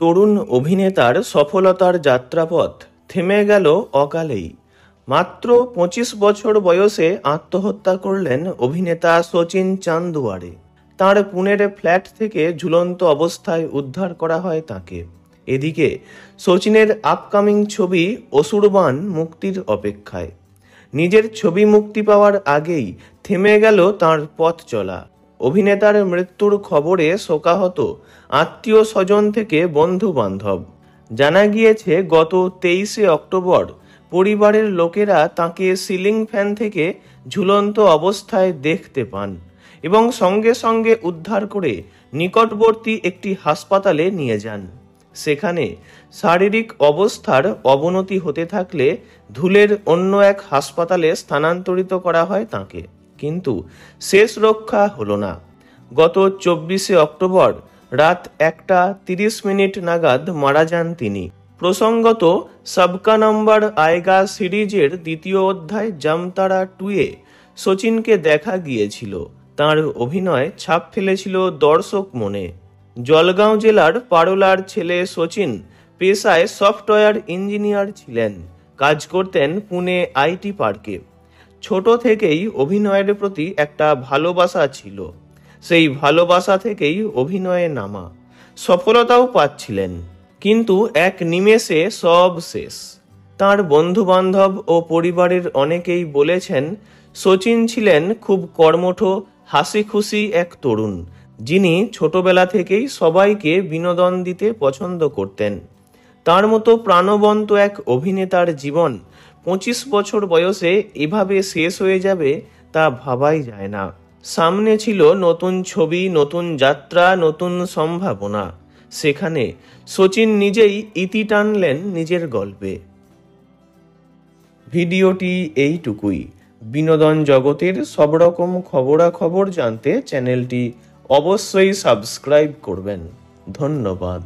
তরুণ অভিনেতার সফলতার যাত্রাপথ থেমে গেল অকালেই। মাত্র 25 বছর বয়সে আত্মহত্যা করলেন অভিনেতা শচীন চান্দুয়ারে। তাঁর পুনের ফ্ল্যাট থেকে ঝুলন্ত অবস্থায় উদ্ধার করা হয় তাকে। এদিকে শচীনের আপকামিং ছবি অসুরবান মুক্তির অপেক্ষায়। নিজের ছবি মুক্তি পাওয়ার আগেই থেমে গেল তাঁর পথ চলা। অভিনেতার মৃত্যুর খবরে শোকাহত আত্মীয় স্বজন থেকে বন্ধু বান্ধব। জানা গিয়েছে গত 23শে অক্টোবর পরিবারের লোকেরা তাঁকে সিলিং ফ্যান থেকে ঝুলন্ত অবস্থায় দেখতে পান এবং সঙ্গে সঙ্গে উদ্ধার করে নিকটবর্তী একটি হাসপাতালে নিয়ে যান। সেখানে শারীরিক অবস্থার অবনতি হতে থাকলে ধুলের অন্য এক হাসপাতালে স্থানান্তরিত করা হয় তাঁকে, কিন্তু শেষ রক্ষা হলো না। গত 24শে অক্টোবর রাত 1:30 নাগাদ মারা যান তিনি। প্রসঙ্গত, সবকা নম্বর আয়েগা সিরিজের দ্বিতীয় অধ্যায় জামতারা 2-এ শচীনকে দেখা গিয়েছিল। তাঁর অভিনয় ছাপ ফেলেছিল দর্শক মনে। জলগাঁও জেলার পারোলার ছেলে শচীন পেশায় সফটওয়্যার ইঞ্জিনিয়ার ছিলেন। কাজ করতেন পুনে আইটি পার্কে। ছোট থেকেই অভিনয়ের প্রতি একটা ভালোবাসা ছিল। সেই ভালোবাসা থেকেই অভিনয়ে নামা। সফলতাও পাচ্ছিলেন, কিন্তু এক নিমেষে সব শেষ। তাঁর বন্ধু বান্ধব ও পরিবারের অনেকেই বলেছেন শচীন ছিলেন খুব কর্মঠ, হাসি খুশি এক তরুণ, যিনি ছোটবেলা থেকেই সবাইকে বিনোদন দিতে পছন্দ করতেন। তার মতো প্রাণবন্ত এক অভিনেতার জীবন 25 বছর বয়সে এভাবে শেষ হয়ে যাবে তা ভাবাই যায় না। সামনে ছিল নতুন ছবি, নতুন যাত্রা, নতুন সম্ভাবনা। সেখানে শচীন নিজেই ইতি টানলেন নিজের গল্পে। ভিডিওটি এইটুকুই। বিনোদন জগতের সব রকম খবরাখবর জানতে চ্যানেলটি অবশ্যই সাবস্ক্রাইব করবেন। ধন্যবাদ।